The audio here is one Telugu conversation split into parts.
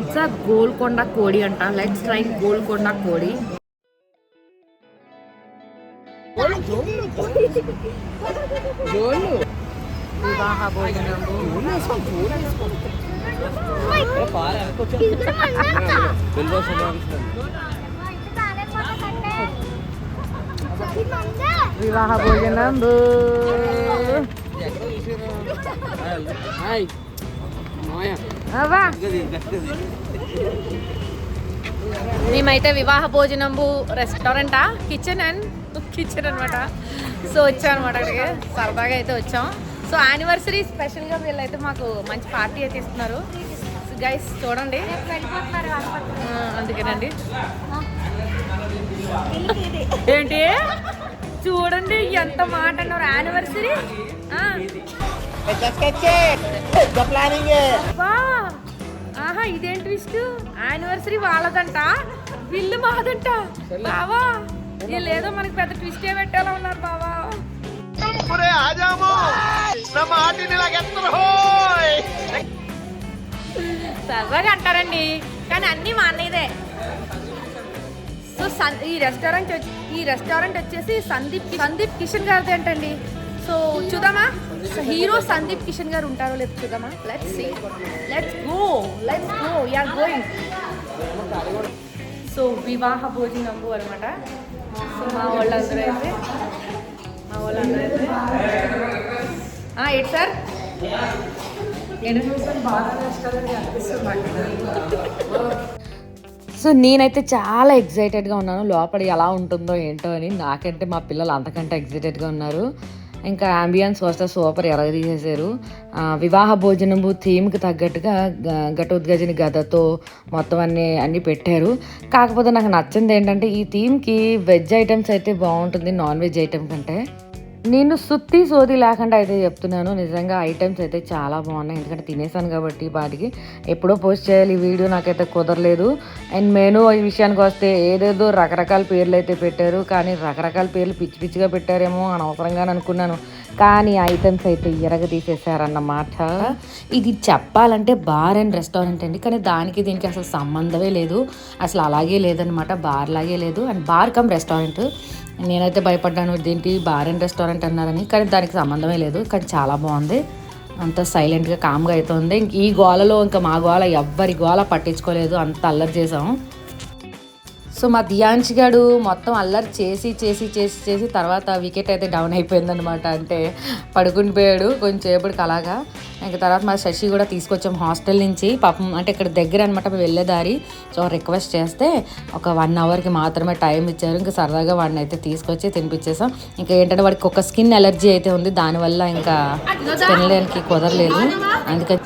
ఇట్స్ అ గోల్కొండ కోడి అంట. లెట్స్ ట్రై గోల్కొండ కోడి. వివాహ భోజనము. వివాహ భోజనం. మేమైతే వివాహ భోజనంబు రెస్టారెంటా కిచెన్ అనమాట. సో వచ్చాం అనమాట అక్కడికి. సరదాగా అయితే వచ్చాం. సో యానివర్సరీ స్పెషల్గా వీళ్ళైతే మాకు మంచి పార్టీ అయితే ఇస్తున్నారు గైస్. చూడండి, అందుకేనండి. ఏంటి చూడండి ఎంత మాట అన్నారు. యానివర్సరీ ఆహా, ఇదేంటి ట్విస్ట్. యానివర్సరీ వాళ్ళదంట, బిల్లు మాదంట. బావా వీళ్ళు ఏదో మనకి పెద్ద ట్విస్ట్ ఏ పెట్టేలా ఉన్నారు బావా. సరదాగా అంటారండి, కానీ అన్నీ మా అన్నయ్యదే. సో ఈ రెస్టారెంట్ వచ్చేసి సందీప్ కిషన్ గారిది ఏంటండి. సో చూద్దామా, హీరో సందీప్ కిషన్ గారు ఉంటారో లేదు చూద్దామా. Let's see, let's go we are going. So వివాహ భోజనంబు అనమాట. సో మా వాళ్ళందరూ అయితే ఏంటి సార్ సో నేనైతే చాలా ఎగ్జైటెడ్గా ఉన్నాను. లోపల ఎలా ఉంటుందో ఏంటో అని. నాకంటే మా పిల్లలు అంతకంటే ఎగ్జైటెడ్గా ఉన్నారు. ఇంకా అంబియన్స్ వస్తే సూపర్ ఎరగదీసేసారు. వివాహ భోజనము థీమ్కి తగ్గట్టుగా ఘటోద్గజని గదతో మొత్తం అన్నీ పెట్టారు. కాకపోతే నాకు నచ్చింది ఏంటంటే ఈ థీమ్కి వెజ్ ఐటమ్స్ అయితే బాగుంటుంది నాన్ వెజ్ ఐటమ్ కంటే. నేను సుత్తి సోది లేకుండా అయితే చెప్తున్నాను, నిజంగా ఐటమ్స్ అయితే చాలా బాగున్నాయి. ఎందుకంటే తినేసాను కాబట్టి వాటికి ఎప్పుడో పోస్ట్ చేయాలి ఈ వీడియో, నాకైతే కుదరలేదు. అండ్ మెనూ ఈ విషయానికి వస్తే ఏదేదో రకరకాల పేర్లు అయితే పెట్టారు, కానీ రకరకాల పేర్లు పిచ్చి పిచ్చిగా పెట్టారేమో అనవసరంగా అనుకున్నాను. కానీ ఐటమ్స్ అయితే తీసేసారన్నమాట. ఇది చెప్పాలంటే బార్ అండ్ రెస్టారెంట్ అండి, కానీ దానికి దీనికి అసలు సంబంధమే లేదు. అసలు అలాగే లేదనమాట, బార్ లాగే లేదు. And bar come restaurant. నేనైతే భయపడ్డాను దీనికి బార్ అండ్ రెస్టారెంట్ అన్నారని, కానీ దానికి సంబంధమే లేదు. కానీ చాలా బాగుంది, అంత సైలెంట్గా కామ్గా అవుతుంది. ఇంక ఈ గోలలో ఇంకా మా గోల ఎవ్వరి గోల పట్టించుకోలేదు, అంత అల్లరి చేసాము. సో మా దియాంశ్ గారు మొత్తం అల్లరి చేసి తర్వాత వికెట్ అయితే డౌన్ అయిపోయిందనమాట. అంటే పడుకుని పోయాడు కొంచెంసేపటికి అలాగా. ఇంకా తర్వాత మా శశి కూడా తీసుకొచ్చాం హాస్టల్ నుంచి. పాపం అంటే ఇక్కడ దగ్గర అనమాట వెళ్ళే దారి. సో రిక్వెస్ట్ చేస్తే ఒక 1 అవర్కి మాత్రమే టైం ఇచ్చారు. ఇంకా సరదాగా వాడిని అయితే తీసుకొచ్చి తినిపించేసాం. ఇంకా ఏంటంటే వాడికి ఒక స్కిన్ ఎలర్జీ అయితే ఉంది, దానివల్ల ఇంకా తినడానికి కుదరలేదు. అందుకని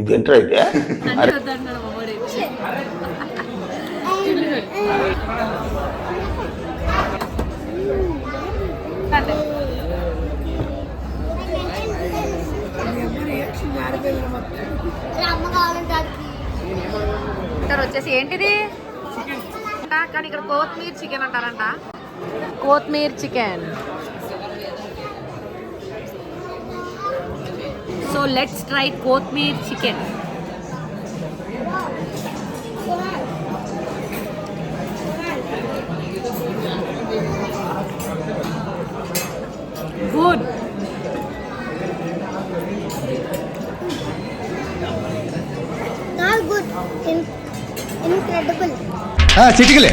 ఇదేంట్రా అయితే వచ్చేసి ఏంటిది కానీ ఇక్కడ కొత్తిమీర చికెన్ అంటారంట. కొత్తిమీర చికెన్. సో లెట్స్ ట్రై కొత్తిమీర chicken. Good. Not good. Incredible. చిటికలే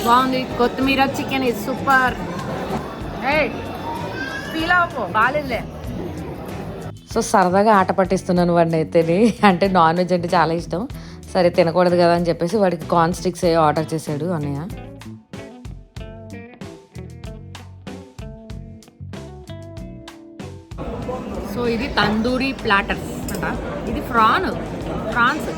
బాగుంది. కొత్తిమీర చికెన్ ఇస్ సూపర్. ఫీల్ అవ్వకు, బాగాలేదులే. సో సరదాగా ఆట పట్టిస్తున్నాను వాడిని అయితేని. అంటే నాన్ వెజ్ అంటే చాలా ఇష్టం. సరే తినకూడదు కదా అని చెప్పేసి వాడికి కార్న్ స్టిక్స్ ఏ ఆర్డర్ చేశాడు అన్నయ్య. సో ఇది తందూరి ప్లాటర్స్ అంట. ఇది ఫ్రాన్స్.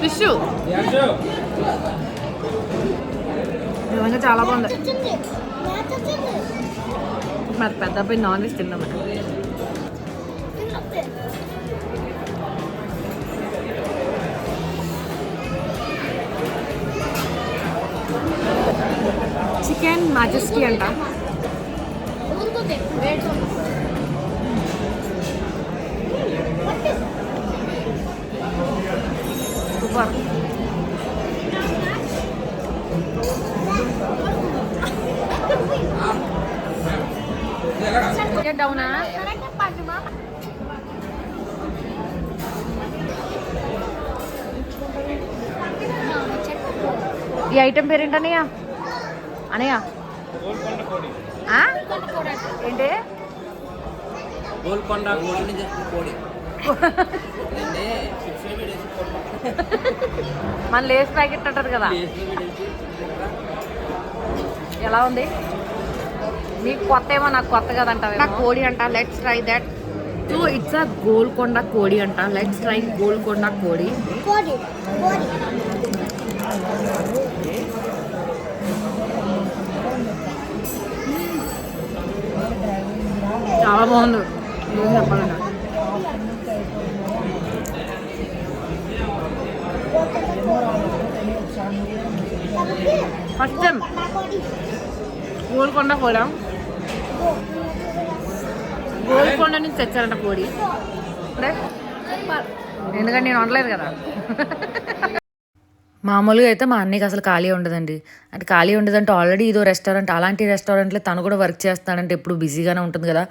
ఫిష్ నిజంగా చాలా బాగుంది. వచ్చింది మ్యాచ్ వచ్చింది మరి పెద్ద అబ్బాయి నాన్ వెజ్ తిందామట. చికెన్ మాజెస్టీ అంట. సూపర్. డౌనా ఈ ఐటెం పేరేంటనయ్యా? అనయ్య ఏంటి? గోల్కొండ కోడి. మన లేస్ ప్యాకెట్ అంటారు కదా, ఎలా ఉంది? మీకు కొత్త ఏమో, నాకు కొత్త కదంట. కోడి అంట. Let's try that. So it's a Golconda కోడి అంట. లెట్స్ ట్రై గోల్కొండ కోడి. చాలా బాగుంది. ఏం చెప్పాలండి, ఫస్ట్ టైం గోల్కొండ కోడ. గోల్కొండ నుంచి తెచ్చారంట కోడి. ఎందుకంటే నేను వండలేదు కదా. మామూలుగా అయితే మా అన్నయ్యకి అసలు ఖాళీ ఉండదండి. అంటే ఖాళీ ఉండదంటే ఆల్రెడీ ఇదో రెస్టారెంట్, అలాంటి రెస్టారెంట్లో తను కూడా వర్క్ చేస్తాడంటే ఎప్పుడు బిజీగానే ఉంటుంది కదా.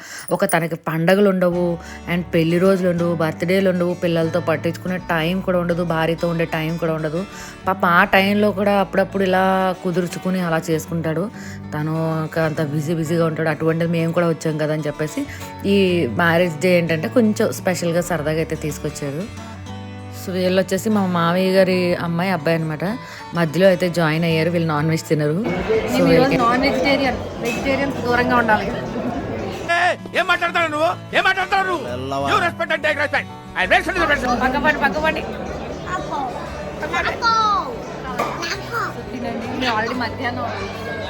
తనకి పండగలు ఉండవు, అండ్ పెళ్లి రోజులు ఉండవు, బర్త్డేలు ఉండవు, పిల్లలతో పట్టించుకునే టైం కూడా ఉండదు, భార్యతో ఉండే టైం కూడా ఉండదు. పాప ఆ టైంలో కూడా అప్పుడప్పుడు ఇలా కుదుర్చుకుని అలా చేసుకుంటాడు. తను అంత బిజీగా ఉంటాడు. అటువంటిది మేము కూడా వచ్చాం కదా అని చెప్పేసి ఈ మ్యారేజ్ డే ఏంటంటే కొంచెం స్పెషల్గా సరదాగా అయితే తీసుకొచ్చారు. సో వీళ్ళు వచ్చేసి మా మామయ్య గారి అమ్మాయి అబ్బాయి అనమాట. మధ్యలో అయితే జాయిన్ అయ్యారు. వీళ్ళు నాన్ వెజ్ తినరు. సో నాన్ వెజిటేరియన్స్ దూరంగా ఉండాలి. పక్కపండి ఆల్రెడీ మధ్యాహ్నం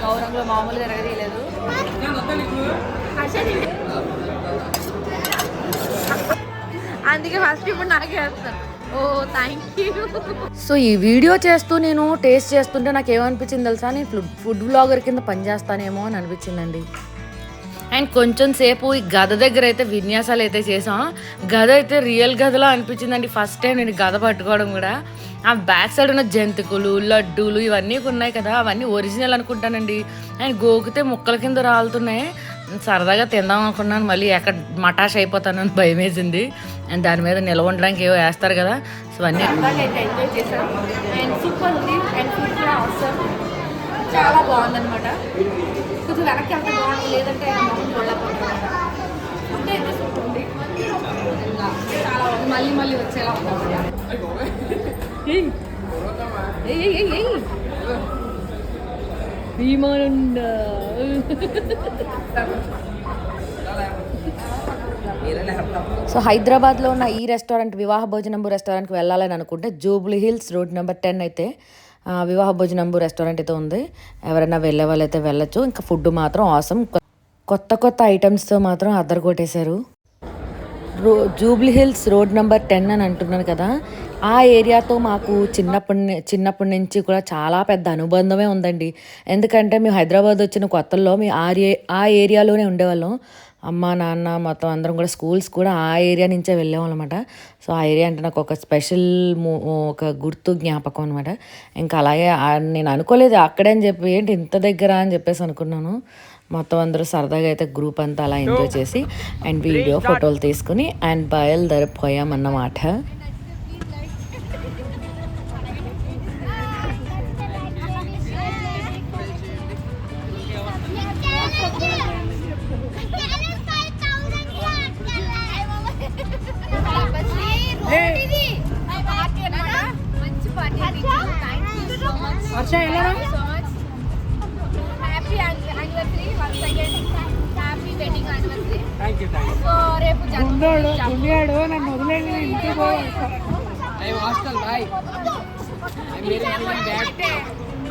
గౌరంలో మామూలుగా ఎరగలేదు. అందుకే ఫస్ట్ ఇప్పుడు నాకే వేస్తాను. ఓ థ్యాంక్ యూ. సో ఈ వీడియో చేస్తూ నేను టేస్ట్ చేస్తుంటే నాకు ఏమనిపించింది తెలుసా, నేను ఫుడ్ బ్లాగర్ కింద పనిచేస్తానేమో అని అనిపించిందండి. అండ్ కొంచెం సేపు ఈ గద దగ్గర అయితే విన్యాసాలు అయితే చేసాం. గద అయితే రియల్ గదలా అనిపించిందండి. ఫస్ట్ టైం నేను గద పట్టుకోవడం కూడా. ఆ బ్యాక్ సైడ్ ఉన్న జంతికలు, లడ్డూలు ఇవన్నీ ఉన్నాయి కదా, అవన్నీ ఒరిజినల్ అనుకుంటానండి. అండ్ గోకితే ముక్కల కింద రాలుతున్నాయి. సరదాగా తిందాం అనుకున్నాను, మళ్ళీ ఎక్కడ మటాష్ అయిపోతానని భయం వేసింది. అండ్ దాని మీద నిల్వ ఉండడానికి ఏవో వేస్తారు కదా, సో అన్నీ అయితే ఎంజాయ్ చేశాను. అండ్ సూపర్ ఉంది. అండ్ ఫుడ్ కూడా అవసరం చాలా బాగుందనమాట. కొంచెం వెనక్కి వెళ్తే బాగుంది, లేదంటే ఫుడ్ అయితే సూపర్ ఉంది. చాలా మళ్ళీ వచ్చేలా ఉంది. సో హైదరాబాద్లో ఉన్న ఈ రెస్టారెంట్ వివాహ భోజనంబు రెస్టారెంట్కి వెళ్ళాలని అనుకుంటే జూబ్లీ హిల్స్ రోడ్ నెంబర్ 10 అయితే వివాహ భోజనంబు రెస్టారెంట్ అయితే ఉంది. ఎవరైనా వెళ్ళే వాళ్ళు అయితే వెళ్ళచ్చు. ఇంకా ఫుడ్ మాత్రం ఆసమ్. కొత్త ఐటమ్స్తో మాత్రం అద్దరు కొట్టేశారు. జూబ్లీ హిల్స్ రోడ్ నెంబర్ 10 అని అంటున్నాను కదా, ఆ ఏరియాతో మాకు చిన్నప్పటి నుంచి కూడా చాలా పెద్ద అనుబంధమే ఉందండి. ఎందుకంటే మేము హైదరాబాద్ వచ్చిన కొత్తల్లో మేము ఆ ఏరియాలోనే ఉండేవాళ్ళం. అమ్మ నాన్న మొత్తం అందరం కూడా స్కూల్స్ కూడా ఆ ఏరియా నుంచే వెళ్ళేవాళ్ళం అనమాట. సో ఆ ఏరియా అంటే నాకు ఒక స్పెషల్ ఒక గుర్తు జ్ఞాపకం అనమాట. ఇంకా అలాగే నేను అనుకోలేదు అక్కడే అని చెప్పి, ఏంటి ఇంత దగ్గర అని చెప్పేసి అనుకున్నాను. మొత్తం అందరూ సరదాగా అయితే గ్రూప్ అంతా అలా ఎంజాయ్ చేసి అండ్ వీడియో ఫోటోలు తీసుకుని అండ్ బయలుదేరిపోయామన్నమాట. నన్ను వదిలేండి, ఇంటికి పోయి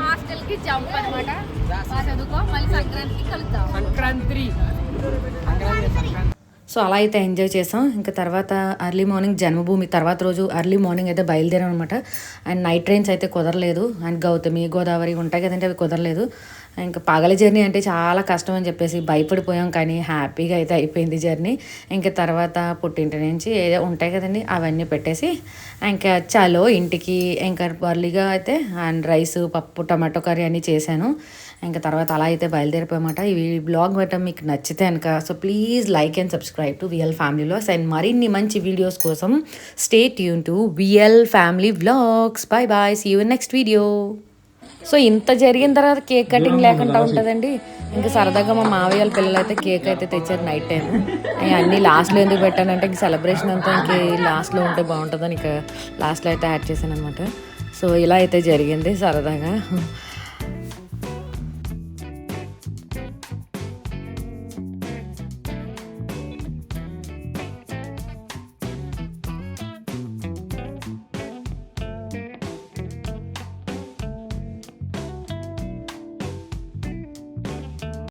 హాస్టల్కి జంప్ అనమాట. చదువుకో, మళ్ళీ సంక్రాంతికి కలుద్దాం. సో అలా అయితే ఎంజాయ్ చేసాం. ఇంకా తర్వాత ఎర్లీ మార్నింగ్ జన్మభూమి తర్వాత రోజు ఎర్లీ మార్నింగ్ అయితే బయలుదేరాం అనమాట. అండ్ నైట్ ట్రైన్స్ అయితే కుదరలేదు. అండ్ గౌతమి, గోదావరి ఉంటాయి కదండి, అవి కుదరలేదు. ఇంకా పగల జర్నీ అంటే చాలా కష్టం అని చెప్పేసి భయపడిపోయాం, కానీ హ్యాపీగా అయితే అయిపోయింది జర్నీ. ఇంకా తర్వాత పుట్టింటి నుంచి ఏదో ఉంటాయి కదండి, అవన్నీ పెట్టేసి ఇంకా చాలో ఇంటికి ఇంకా ఎర్లీగా అయితే అండ్ రైస్, పప్పు, టమాటో కర్రీ అన్నీ చేశాను. ఇంకా తర్వాత అలా అయితే బయలుదేరిపోయామాట. ఈ బ్లాగ్ బట్ట మీకు నచ్చితే కనుక so please like and subscribe to VL family vlogs. And మరిన్ని మంచి వీడియోస్ కోసం stay tune to VL family vlogs. Bye bye, see you in next video. So ఇంత జరిగిన తర్వాత కేక్ కటింగ్ లేకుండా ఉంటుందండి. ఇంకా సరదాగా మా మావయ్య వాళ్ళ పిల్లలు అయితే కేక్ అయితే తెచ్చారు నైట్ టైం. అన్నీ లాస్ట్లో ఎందుకు పెట్టానంటే ఇంక సెలబ్రేషన్ అంతా ఇంక లాస్ట్లో ఉంటే బాగుంటుందని ఇంకా లాస్ట్లో అయితే యాడ్ చేశాను అనమాట. సో ఇలా అయితే జరిగింది సరదాగా.